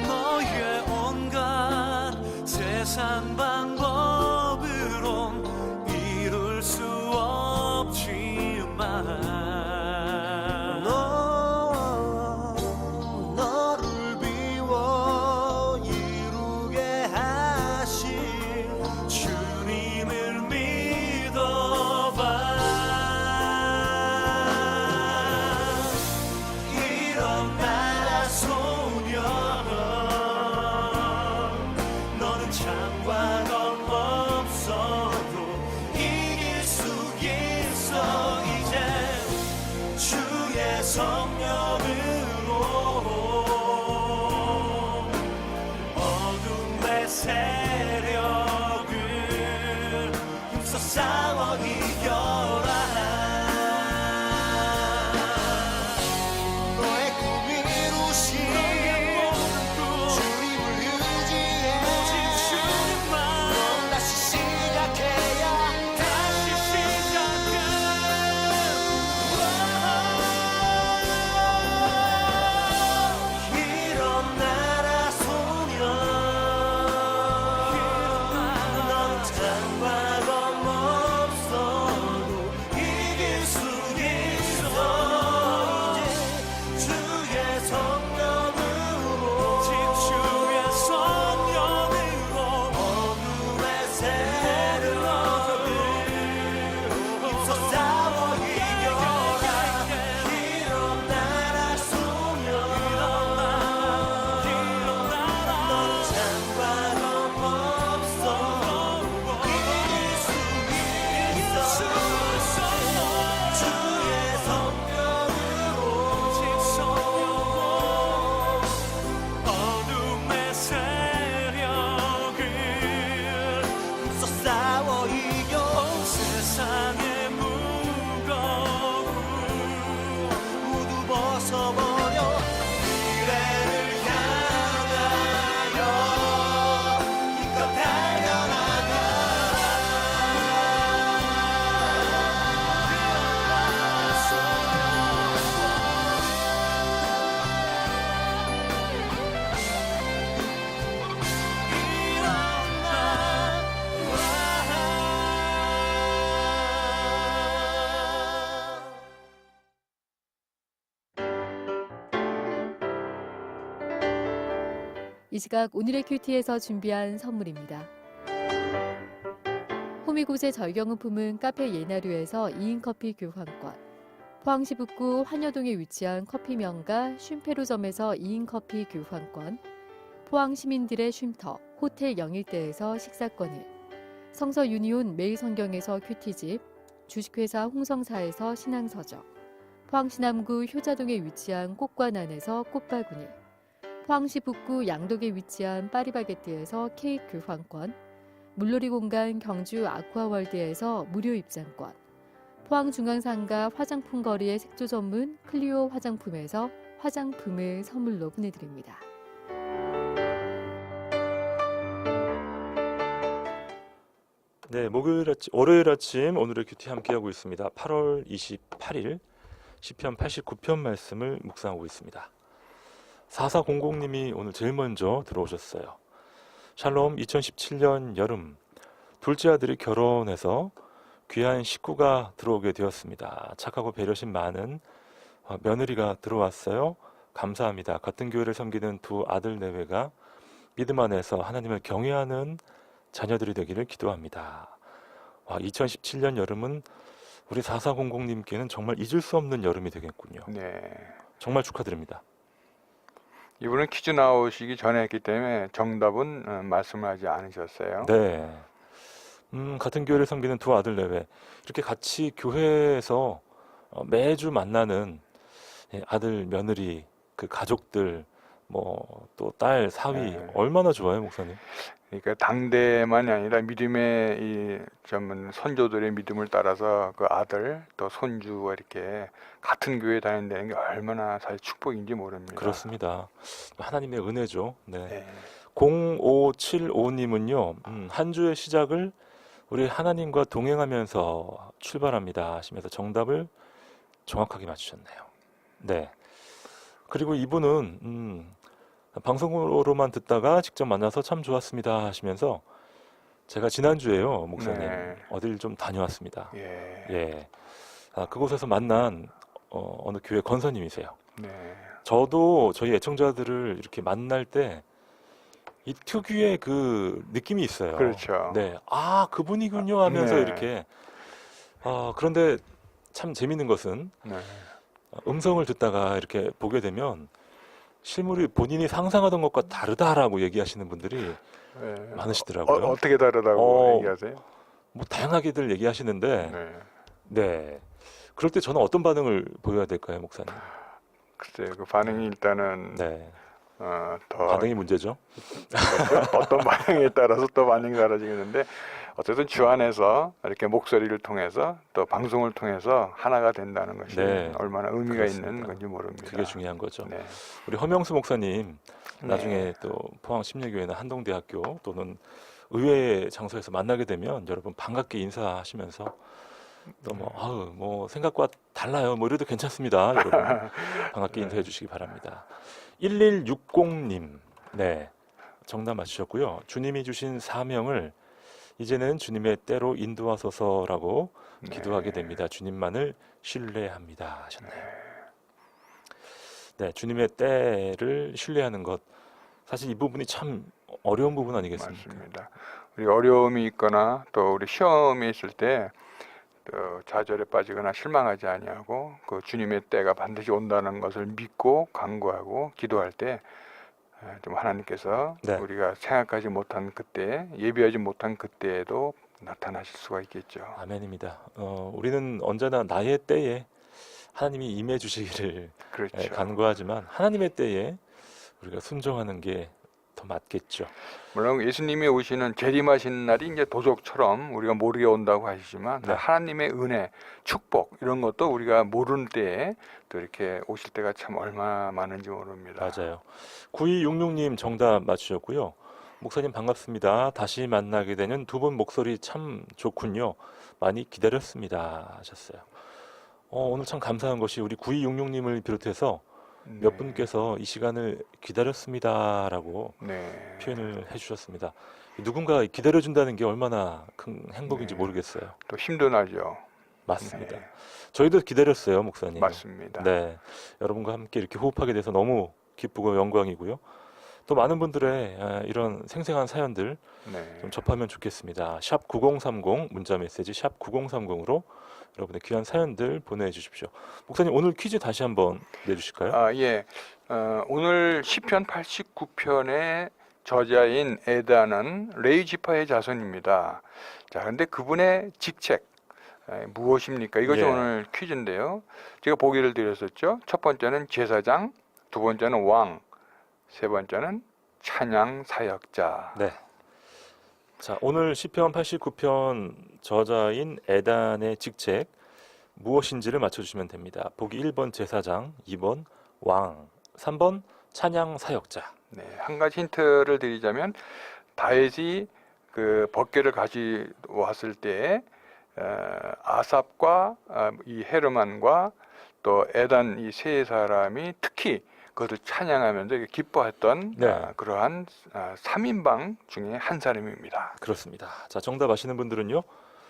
S4: 너의 온갖 세상 방법으론 이룰 수 없지만
S5: 너를 비워 이루게 하실
S4: 주님을 믿어봐
S5: 일어나라 소년 너는 창과 검 없어도 이길 수 있어 이제 주의 성령으로 어둠의 세력을 힘써 싸워 이겨라 너의 꿈을 이루신 주님을 의지해 벗어버려 미래를 향하여 기껏
S6: 이 시각 오늘의 큐티에서 준비한 선물입니다. 호미곶의 절경은품은 카페 예나류에서 2인 커피 교환권, 포항시 북구 환여동에 위치한 커피 명가 쉼페로점에서 2인 커피 교환권, 포항 시민들의 쉼터 호텔 영일대에서 식사권을, 성서 유니온 매일성경에서 큐티집, 주식회사 홍성사에서 신앙서적, 포항시 남구 효자동에 위치한 꽃관안에서 꽃바구니, 포항시 북구 양덕에 위치한 파리바게뜨에서 케이크 교환권, 물놀이 공간 경주 아쿠아월드에서 무료 입장권, 포항중앙상가 화장품 거리의 색조 전문 클리오 화장품에서 화장품을 선물로 보내드립니다.
S1: 네, 월요일 아침 오늘의 큐티 함께하고 있습니다. 8월 28일 시편 89편 말씀을 묵상하고 있습니다. 4400님이 오늘 제일 먼저 들어오셨어요. 샬롬, 2017년 여름 둘째 아들이 결혼해서 귀한 식구가 들어오게 되었습니다. 착하고 배려심 많은 며느리가 들어왔어요. 감사합니다. 같은 교회를 섬기는 두 아들 내외가 믿음 안에서 하나님을 경외하는 자녀들이 되기를 기도합니다. 2017년 여름은 우리 4400님께는 정말 잊을 수 없는 여름이 되겠군요.
S2: 네.
S1: 정말 축하드립니다.
S2: 이분은 퀴즈 나오시기 전에 했기 때문에 정답은 말씀을 하지 않으셨어요.
S1: 네. 같은 교회를 섬기는 두 아들 내외 이렇게 같이 교회에서 매주 만나는 아들, 며느리, 그 가족들, 뭐 또 딸, 사위
S2: 네.
S1: 얼마나 좋아요, 목사님?
S2: 그러니까 당대만이 아니라 믿음의 이 전문 선조들의 믿음을 따라서 그 아들 또 손주가 이렇게 같은 교회 다닌다는 게 얼마나 사실 축복인지 모릅니다.
S1: 그렇습니다. 하나님의 은혜죠. 네.
S2: 네.
S1: 0575님은요, 한 주의 시작을 우리 하나님과 동행하면서 출발합니다 하시면서 정답을 정확하게 맞추셨네요. 네. 그리고 이분은 방송으로만 듣다가 직접 만나서 참 좋았습니다 하시면서 제가 지난주에요, 목사님,
S2: 네.
S1: 어딜 좀 다녀왔습니다.
S2: 예.
S1: 예. 그곳에서 만난 어느 교회 권사님이세요.
S2: 네.
S1: 저도 저희 애청자들을 이렇게 만날 때 이 특유의 그 느낌이 있어요.
S2: 그렇죠.
S1: 네. 그분이군요 하면서
S2: 네.
S1: 이렇게. 그런데 참 재밌는 것은
S2: 네.
S1: 음성을 듣다가 이렇게 보게 되면 실물이 본인이 상상하던 것과 다르다라고 얘기하시는 분들이
S2: 네.
S1: 많으시더라고요.
S2: 어떻게 다르다고
S1: 어,
S2: 얘기하세요?
S1: 뭐 다양하게들 얘기하시는데,
S2: 네.
S1: 네. 그럴 때 저는 어떤 반응을 보여야 될까요, 목사님?
S2: 글쎄요, 그 반응이 일단은
S1: 네.
S2: 더
S1: 반응이 문제죠.
S2: 어떤 반응에 따라서 또 반응이 달라지겠는데 어쨌든 주 안에서 이렇게 목소리를 통해서 또 방송을 통해서 하나가 된다는 것이
S1: 네.
S2: 얼마나 의미가
S1: 그렇습니다.
S2: 있는 건지 모릅니다.
S1: 그게 중요한 거죠.
S2: 네.
S1: 우리 허명수 목사님 나중에
S2: 네.
S1: 또 포항 심리교회나 한동대학교 또는 의외의 장소에서 만나게 되면 여러분 반갑게 인사하시면서 또 뭐 생각과 달라요 뭐 이래도 괜찮습니다. 여러분 반갑게 인사해 주시기 바랍니다. 1160님, 네, 정답 맞추셨고요. 주님이 주신 사명을 이제는 주님의 때로 인도하소서라고 기도하게 됩니다. 주님만을 신뢰합니다 하셨네요. 네, 주님의 때를 신뢰하는 것, 사실 이 부분이 참 어려운 부분 아니겠습니까?
S2: 맞습니다. 우리 어려움이 있거나 또 우리 시험이 있을 때 좌절에 빠지거나 실망하지 아니하고 그 주님의 때가 반드시 온다는 것을 믿고 간구하고 기도할 때 좀 하나님께서
S1: 네.
S2: 우리가 생각하지 못한 그때, 예비하지 못한 그때에도 나타나실 수가 있겠죠.
S1: 아멘입니다. 우리는 언제나 나의 때에 하나님이 임해 주시기를
S2: 그렇죠.
S1: 간구하지만 하나님의 때에 우리가 순종하는 게 더 맞겠죠.
S2: 물론 예수님이 오시는 재림하시는 날이 이제 도적처럼 우리가 모르게 온다고 하시지만
S1: 네.
S2: 하나님의 은혜, 축복 이런 것도 우리가 모르는 때에 또 이렇게 오실 때가 참 얼마나 많은지 모릅니다.
S1: 맞아요. 9266님 정답 맞추셨고요. 목사님 반갑습니다. 다시 만나게 되는 두 분 목소리 참 좋군요. 많이 기다렸습니다 하셨어요. 오늘 참 감사한 것이 우리 9266님을 비롯해서 몇
S2: 네.
S1: 분께서 이 시간을 기다렸습니다라고
S2: 네.
S1: 표현을 해주셨습니다. 누군가 기다려준다는 게 얼마나 큰 행복인지
S2: 네.
S1: 모르겠어요.
S2: 또 힘도 나죠.
S1: 맞습니다.
S2: 네.
S1: 저희도 기다렸어요, 목사님.
S2: 맞습니다.
S1: 네, 여러분과 함께 이렇게 호흡하게 돼서 너무 기쁘고 영광이고요. 또 많은 분들의 이런 생생한 사연들
S2: 네.
S1: 좀 접하면 좋겠습니다. 샵 9030 문자 메시지 샵 9030으로 여러분의 귀한 사연들 보내주십시오. 목사님 오늘 퀴즈 다시 한번 내주실까요?
S2: 아, 예. 오늘 시편 89편의 저자인 에다는 레위 지파의 자손입니다. 자, 근데 그분의 직책 무엇입니까? 이것이
S1: 예.
S2: 오늘 퀴즈인데요. 제가 보기를 드렸었죠. 첫 번째는 제사장, 두 번째는 왕, 세 번째는 찬양 사역자.
S1: 네. 자, 오늘 시편 89편 저자인 에단의 직책 무엇인지를 맞춰주시면 됩니다. 보기 1번 제사장, 2번 왕, 3번 찬양 사역자.
S2: 네, 한 가지 힌트를 드리자면 다윗이 그 법궤를 가져왔을 때 아삽과 이 헤르만과 또 에단 이 세 사람이 특히 그것을 찬양하면서 기뻐했던
S1: 네.
S2: 그러한 3인방 중에 한 사람입니다.
S1: 그렇습니다. 자, 정답 아시는 분들은요.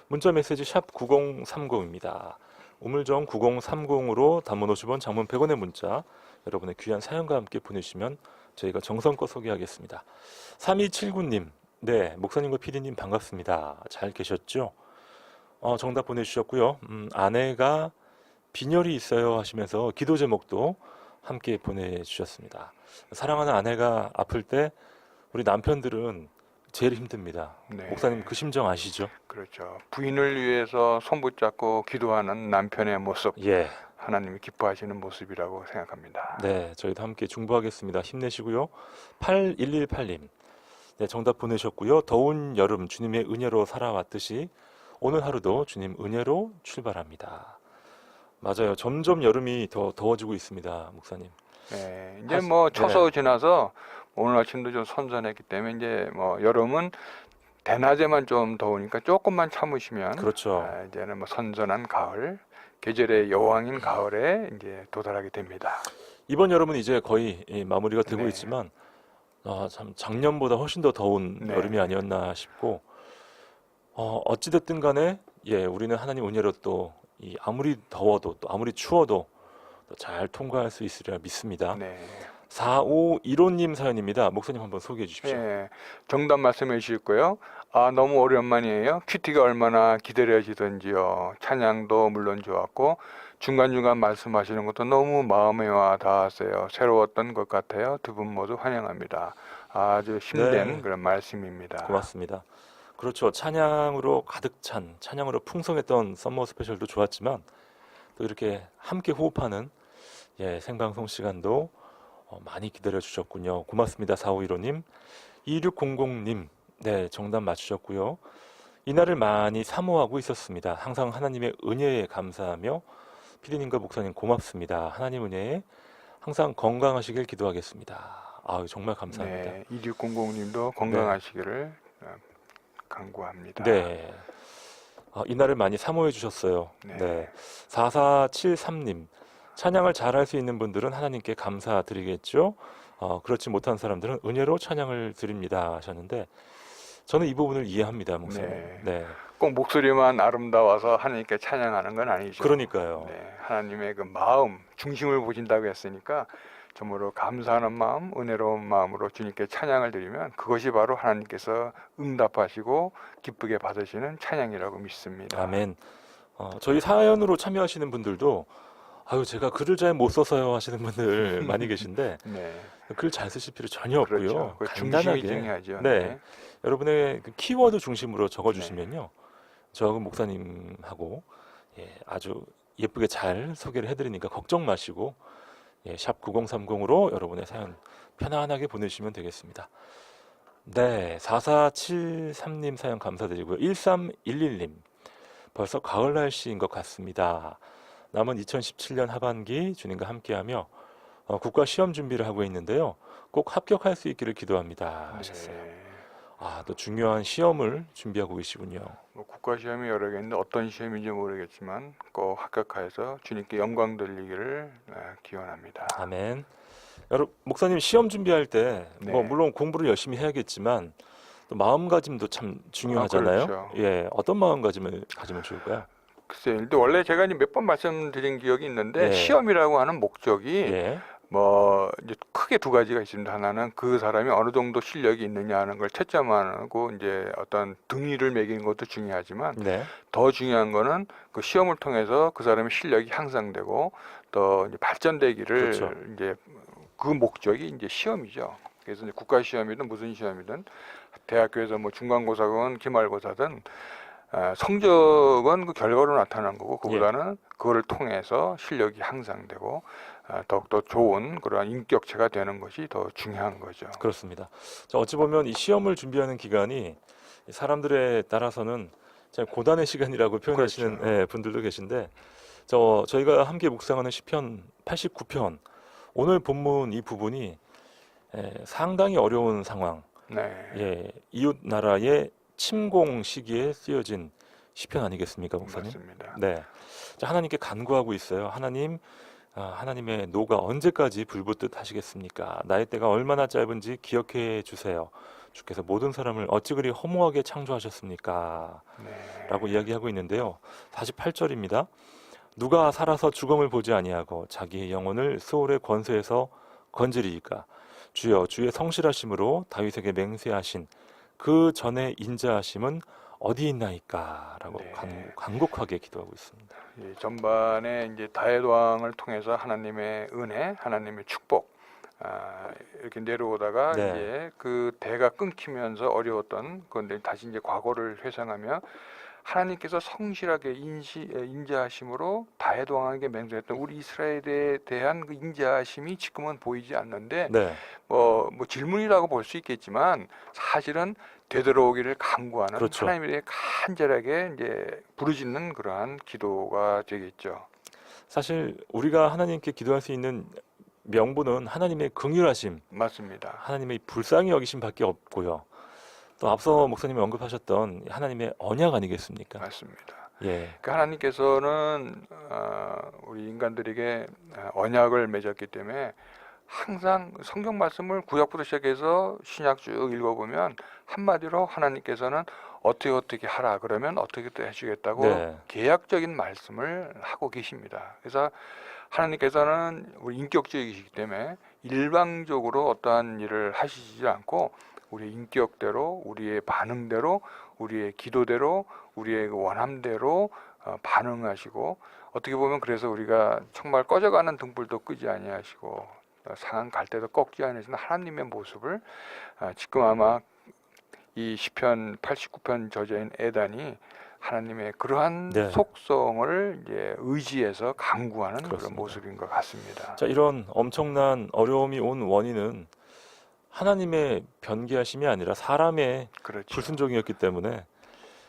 S1: 문자 메시지 샵 9030입니다. 우물정 9030으로 단문 50원, 장문 100원의 문자 여러분의 귀한 사연과 함께 보내주시면 저희가 정성껏 소개하겠습니다. 3279님, 네, 목사님과 PD님 반갑습니다. 잘 계셨죠? 정답 보내주셨고요. 아내가 빈혈이 있어요 하시면서 기도 제목도 함께 보내주셨습니다. 사랑하는 아내가 아플 때 우리 남편들은 제일 힘듭니다.
S2: 네.
S1: 목사님 그 심정 아시죠?
S2: 그렇죠. 부인을 위해서 손 붙잡고 기도하는 남편의 모습,
S1: 예.
S2: 하나님이 기뻐하시는 모습이라고 생각합니다.
S1: 네, 저희도 함께 중보하겠습니다. 힘내시고요. 8118님, 네, 정답 보내셨고요. 더운 여름 주님의 은혜로 살아왔듯이 오늘 하루도 주님 은혜로 출발합니다. 맞아요. 점점 여름이 더 더워지고 있습니다, 목사님.
S2: 네, 이제 뭐 처서 지나서 오늘 아침도 좀 선선했기 때문에 이제 뭐 여름은 대낮에만 좀 더우니까 조금만 참으시면
S1: 그렇죠.
S2: 이제는 뭐 선선한 가을, 계절의 여왕인 가을에 이제 도달하게 됩니다.
S1: 이번 여름은 이제 거의 마무리가 되고
S2: 네.
S1: 있지만 참 작년보다 훨씬 더 더운
S2: 네.
S1: 여름이 아니었나 싶고 어찌됐든 간에 우리는 하나님 은혜로 또 아무리 더워도 또 아무리 추워도 또 잘 통과할 수 있으리라 믿습니다.
S2: 네.
S1: 4515님 사연입니다. 목사님 한번 소개해 주십시오.
S2: 네, 정답 말씀해 주실 거예요. 너무 오랜만이에요. 큐티가 얼마나 기다려지던지요. 찬양도 물론 좋았고 중간중간 말씀하시는 것도 너무 마음에 와 닿았어요. 새로웠던 것 같아요. 두 분 모두 환영합니다. 아주 힘된
S1: 네.
S2: 그런 말씀입니다.
S1: 고맙습니다. 그렇죠. 찬양으로 가득 찬, 찬양으로 풍성했던 썸머 스페셜도 좋았지만 또 이렇게 함께 호흡하는 생방송 시간도 많이 기다려 주셨군요. 고맙습니다. 4515님. 2600님. 네, 정답 맞추셨고요. 이날을 많이 사모하고 있었습니다. 항상 하나님의 은혜에 감사하며 피디님과 목사님 고맙습니다. 하나님 은혜에 항상 건강하시길 기도하겠습니다. 정말 감사합니다.
S2: 네, 2600님도 건강하시기를 간구합니다.
S1: 네. 이날을 많이 사모해 주셨어요.
S2: 네.
S1: 네. 4473님. 찬양을 잘할 수 있는 분들은 하나님께 감사드리겠죠. 그렇지 못한 사람들은 은혜로 찬양을 드립니다 하셨는데 저는 이 부분을 이해합니다, 목사님.
S2: 네.
S1: 네.
S2: 꼭 목소리만 아름다워서 하나님께 찬양하는 건 아니죠.
S1: 그러니까요.
S2: 네, 하나님의 그 마음, 중심을 보신다고 했으니까 정말로 감사하는 마음, 은혜로운 마음으로 주님께 찬양을 드리면 그것이 바로 하나님께서 응답하시고 기쁘게 받으시는 찬양이라고 믿습니다.
S1: 아멘. 저희 사연으로 참여하시는 분들도 제가 글을 잘 못 써서요 하시는 분들 많이 계신데
S2: 네,
S1: 글 잘 쓰실 필요 전혀 없고요.
S2: 그렇죠. 그 중심이
S1: 간단하게
S2: 중요하죠.
S1: 네. 여러분의 그 키워드 중심으로 적어주시면요. 저하고 목사님하고 아주 예쁘게 잘 소개를 해드리니까 걱정 마시고 예, 샵 9030으로 여러분의 사연 편안하게 보내주시면 되겠습니다. 네, 4473님 사연 감사드리고요. 1311님, 벌써 가을 날씨인 것 같습니다. 남은 2017년 하반기 주님과 함께하며 국가 시험 준비를 하고 있는데요. 꼭 합격할 수 있기를 기도합니다 하셨어요.
S2: 네.
S1: 아, 또 중요한 시험을 준비하고 계시군요.
S2: 뭐 국가 시험이 여러 개 있는데 어떤 시험인지 모르겠지만 꼭 합격하여서 주님께 영광 돌리기를 기원합니다.
S1: 아멘. 여러분, 목사님 시험 준비할 때 뭐
S2: 네.
S1: 물론 공부를 열심히 해야겠지만 또 마음가짐도 참 중요하잖아요.
S2: 그렇죠.
S1: 예, 어떤 마음가짐을 가지면 좋을까요?
S2: 글쎄요. 근데 원래 제가 이제 몇 번 말씀드린 기억이 있는데
S1: 네.
S2: 시험이라고 하는 목적이
S1: 예,
S2: 뭐 이제 크게 두 가지가 있습니다. 하나는 그 사람이 어느 정도 실력이 있느냐 하는 걸 채점하고 이제 어떤 등위를 매기는 것도 중요하지만
S1: 네,
S2: 더 중요한 거는 그 시험을 통해서 그 사람의 실력이 향상되고 또 이제 발전되기를
S1: 그렇죠.
S2: 이제 그 목적이 이제 시험이죠. 그래서 이제 국가 시험이든 무슨 시험이든 대학교에서 뭐 중간고사건 기말고사든 성적은 그 결과로 나타난 거고 그보다는 그거를 통해서 실력이 향상되고 더욱더 좋은 그러한 인격체가 되는 것이 더 중요한 거죠.
S1: 그렇습니다. 자, 어찌 보면 이 시험을 준비하는 기간이 사람들에 따라서는 참 고단의 시간이라고 표현하시는
S2: 그렇죠.
S1: 예, 분들도 계신데 저희가 함께 묵상하는 시편 89편 오늘 본문 이 부분이 상당히 어려운 상황,
S2: 네.
S1: 예, 이웃 나라의 침공 시기에 쓰여진 시편 아니겠습니까, 목사님?
S2: 맞습니다.
S1: 네, 자, 하나님께 간구하고 있어요. 하나님, 하나님의 노가 언제까지 불붙듯 하시겠습니까? 나의 때가 얼마나 짧은지 기억해 주세요. 주께서 모든 사람을 어찌 그리 허무하게 창조하셨습니까?
S2: 네.
S1: 라고 이야기하고 있는데요. 48절입니다. 누가 살아서 죽음을 보지 아니하고 자기의 영혼을 수월의 권세에서 건지리이까? 주여, 주의 성실하심으로 다윗에게 맹세하신 그 전에 인자하심은 어디 있나이까? 라고
S2: 네.
S1: 간곡하게 기도하고 있습니다.
S2: 이 전반에 이제 다윗 왕을 통해서 하나님의 은혜, 하나님의 축복 이렇게 내려오다가
S1: 네.
S2: 이제 그 대가 끊기면서 어려웠던 그런데 다시 이제 과거를 회상하며 하나님께서 성실하게 인자하심으로 다윗 왕에게 맹세했던 우리 이스라엘에 대한 그 인자하심이 지금은 보이지 않는데
S1: 네,
S2: 뭐 질문이라고 볼 수 있겠지만 사실은 되돌아오기를 간구하는
S1: 그렇죠.
S2: 하나님에 대해 간절하게 이제 부르짖는 그러한 기도가 되겠죠.
S1: 사실 우리가 하나님께 기도할 수 있는 명분은 하나님의 긍휼하심,
S2: 맞습니다.
S1: 하나님의 불쌍히 여기심밖에 없고요. 또 앞서 목사님이 언급하셨던 하나님의 언약 아니겠습니까?
S2: 맞습니다.
S1: 예,
S2: 그 하나님께서는 우리 인간들에게 언약을 맺었기 때문에 항상 성경 말씀을 구약부터 시작해서 신약 쭉 읽어보면 한마디로 하나님께서는 어떻게 하라 그러면 어떻게 또 해주겠다고
S1: 네.
S2: 계약적인 말씀을 하고 계십니다. 그래서 하나님께서는 우리 인격적이시기 때문에 일방적으로 어떠한 일을 하시지 않고 우리의 인격대로, 우리의 반응대로, 우리의 기도대로, 우리의 그 원함대로 반응하시고 어떻게 보면 그래서 우리가 정말 꺼져가는 등불도 끄지 아니하시고 상한 갈대도 꺾지 않으시는 하나님의 모습을 지금 아마 이 시편 89편 저자인 에단이 하나님의 그러한
S1: 네.
S2: 속성을 이제 의지해서 간구하는
S1: 그렇습니다.
S2: 그런 모습인 것 같습니다.
S1: 자, 이런 엄청난 어려움이 온 원인은 하나님의 변개하심이 아니라 사람의
S2: 그렇죠.
S1: 불순종이었기 때문에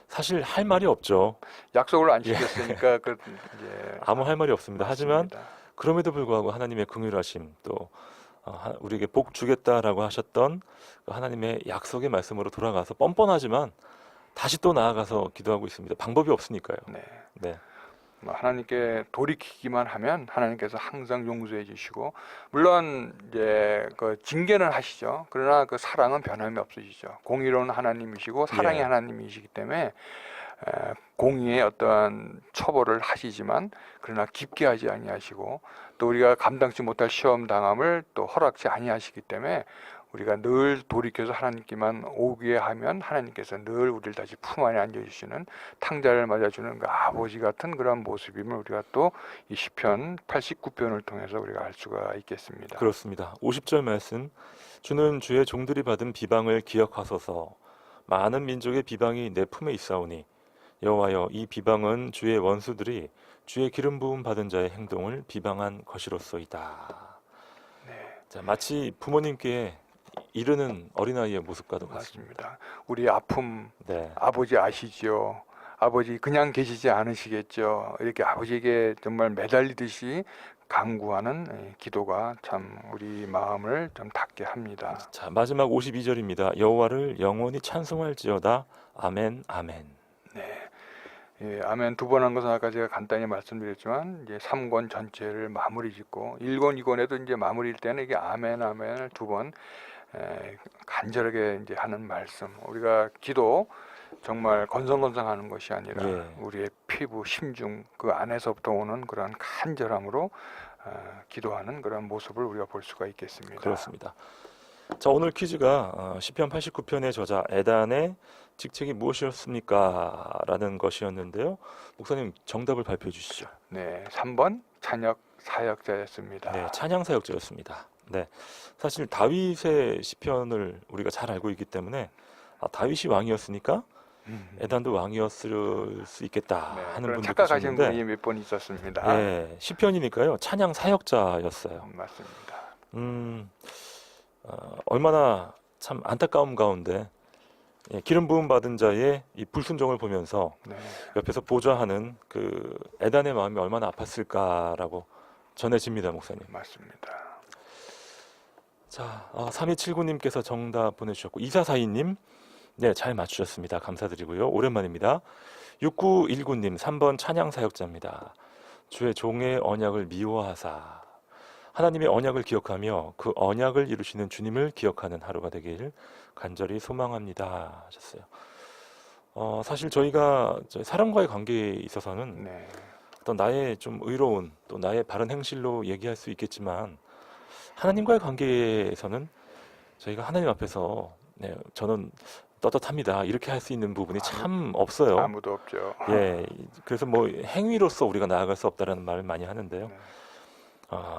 S1: 사실 할 말이 없죠.
S2: 약속을 안 지켰으니까 그 이제
S1: 아무 할 말이 없습니다. 하지만
S2: 맞습니다.
S1: 그럼에도 불구하고 하나님의 긍휼하심 또 우리에게 복 주겠다라고 하셨던 그 하나님의 약속의 말씀으로 돌아가서 뻔뻔하지만 다시 또 나아가서 기도하고 있습니다. 방법이 없으니까요.
S2: 네.
S1: 네,
S2: 뭐 하나님께 돌이키기만 하면 하나님께서 항상 용서해 주시고 물론 이제 그 징계는 하시죠. 그러나 그 사랑은 변함이 없으시죠. 공의로운 하나님이시고 사랑의
S1: 예.
S2: 하나님이시기 때문에 공의의 어떠한 처벌을 하시지만 그러나 깊게 하지 아니하시고 또 우리가 감당치 못할 시험 당함을 또 허락지 아니하시기 때문에 우리가 늘 돌이켜서 하나님께만 오게 하면 하나님께서 늘 우리를 다시 품 안에 앉아주시는 탕자를 맞아주는 그 아버지 같은 그런 모습임을 우리가 또 이 시편 89편을 통해서 우리가 알 수가 있겠습니다.
S1: 그렇습니다. 50절 말씀 주는 주의 종들이 받은 비방을 기억하소서 많은 민족의 비방이 내 품에 있사오니 여호와여 이 비방은 주의 원수들이 주의 기름 부음 받은 자의 행동을 비방한 것이로소이다. 자, 마치 부모님께 이르는 어린아이의 모습과도 같습니다.
S2: 맞습니다. 우리 아픔
S1: 네.
S2: 아버지 아시죠? 아버지 그냥 계시지 않으시겠죠? 이렇게 아버지에게 정말 매달리듯이 간구하는 기도가 참 우리 마음을 좀 닿게 합니다.
S1: 자, 마지막 52절입니다. 여호와를 영원히 찬송할지어다. 아멘, 아멘.
S2: 네. 예, 아멘 두 번 한 것은 아까 제가 간단히 말씀드렸지만 이제 3권 전체를 마무리 짓고 1권, 2권에도 이제 마무리일 때는 이게 아멘, 아멘을 두 번 간절하게 이제 하는 말씀. 우리가 기도 정말 건성건성하는 것이 아니라
S1: 예.
S2: 우리의 피부, 심중 그 안에서부터 오는 그런 간절함으로 기도하는 그런 모습을 우리가 볼 수가 있겠습니다.
S1: 그렇습니다. 자, 오늘 퀴즈가 시편 89편의 저자 에단의 직책이 무엇이었습니까? 라는 것이었는데요. 목사님 정답을 발표해 주시죠.
S2: 네, 3번 찬역 사역자였습니다.
S1: 네, 찬양 사역자였습니다. 네, 사실 다윗의 시편을 우리가 잘 알고 있기 때문에 다윗이 왕이었으니까 에단도 왕이었을 수 있겠다
S2: 네,
S1: 하는
S2: 그런
S1: 분도
S2: 착각하신
S1: 계셨는데,
S2: 분이 몇 번 있었습니다.
S1: 네, 시편이니까요 찬양 사역자였어요.
S2: 맞습니다.
S1: 얼마나 참 안타까움 가운데 기름 부음 받은 자의 이 불순종을 보면서
S2: 네.
S1: 옆에서 보좌하는 그 에단의 마음이 얼마나 아팠을까라고 전해집니다, 목사님.
S2: 맞습니다.
S1: 자, 3279님께서 정답 보내주셨고 2442님 네, 잘 맞추셨습니다. 감사드리고요. 오랜만입니다. 6919님 3번 찬양 사역자입니다. 주의 종의 언약을 미워하사 하나님의 언약을 기억하며 그 언약을 이루시는 주님을 기억하는 하루가 되길 간절히 소망합니다 하셨어요. 사실 저희가 사람과의 관계에 있어서는
S2: 네.
S1: 어떤 나의 좀 의로운 또 나의 바른 행실로 얘기할 수 있겠지만 하나님과의 관계에서는 저희가 하나님 앞에서 네, 저는 떳떳합니다 이렇게 할 수 있는 부분이 참 없어요.
S2: 아무도 없죠.
S1: 예, 그래서 뭐 행위로서 우리가 나아갈 수 없다라는 말을 많이 하는데요.
S2: 네.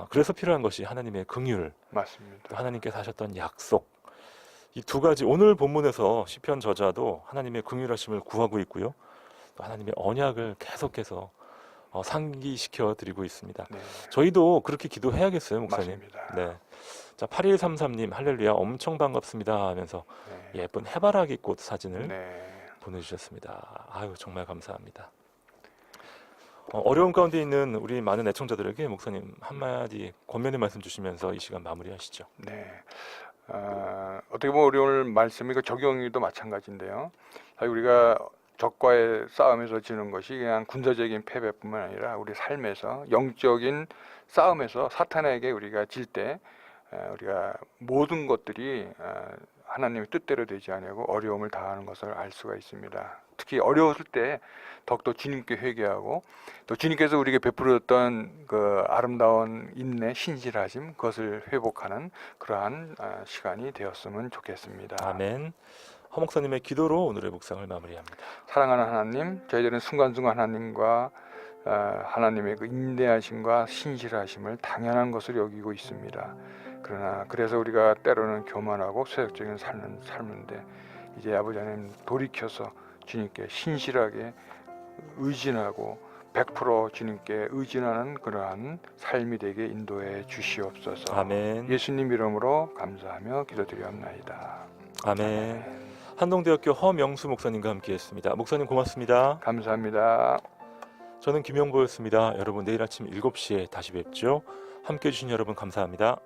S1: 그래서 필요한 것이 하나님의 긍휼, 또
S2: 맞습니다.
S1: 하나님께서 하셨던 약속. 이 두 가지 오늘 본문에서 시편 저자도 하나님의 긍휼하심을 구하고 있고요. 또 하나님의 언약을 계속해서 상기시켜 드리고 있습니다.
S2: 네.
S1: 저희도 그렇게 기도해야겠어요, 목사님.
S2: 맞습니다.
S1: 네. 자, 8133님 할렐루야 엄청 반갑습니다 하면서
S2: 네.
S1: 예쁜 해바라기 꽃 사진을
S2: 네.
S1: 보내주셨습니다. 아유 정말 감사합니다. 어려움 가운데 있는 우리 많은 애청자들에게 목사님 한마디 권면의 말씀 주시면서 이 시간 마무리하시죠.
S2: 네. 어떻게 보면 어려운 말씀이 그 적용도 마찬가지인데요. 사실 우리가 적과의 싸움에서 지는 것이 그냥 군사적인 패배뿐만 아니라 우리 삶에서 영적인 싸움에서 사탄에게 우리가 질 때 우리가 모든 것들이 하나님의 뜻대로 되지 않고 어려움을 당하는 것을 알 수가 있습니다. 특히 어려웠을 때 더욱더 주님께 회개하고 또 주님께서 우리에게 베풀었던 그 아름다운 인내, 신실하심 그것을 회복하는 그러한 시간이 되었으면 좋겠습니다.
S1: 아멘. 허 목사님의 기도로 오늘의 묵상을 마무리합니다.
S2: 사랑하는 하나님, 저희들은 순간순간 하나님과 하나님의 그 인내하심과 신실하심을 당연한 것을 여기고 있습니다. 그러나 그래서 우리가 때로는 교만하고 쇠약적인 삶을 살는데 이제 아버지 하나님 돌이켜서 주님께 신실하게 의진하고 100% 주님께 의진하는 그러한 삶이 되게 인도해 주시옵소서.
S1: 아멘.
S2: 예수님 이름으로 감사하며 기도드리옵나이다.
S1: 아멘. 한동대학교 허명수 목사님과 함께했습니다. 목사님 고맙습니다.
S2: 감사합니다.
S1: 저는 김영보였습니다. 여러분 내일 아침 7시에 다시 뵙죠. 함께해 주신 여러분 감사합니다.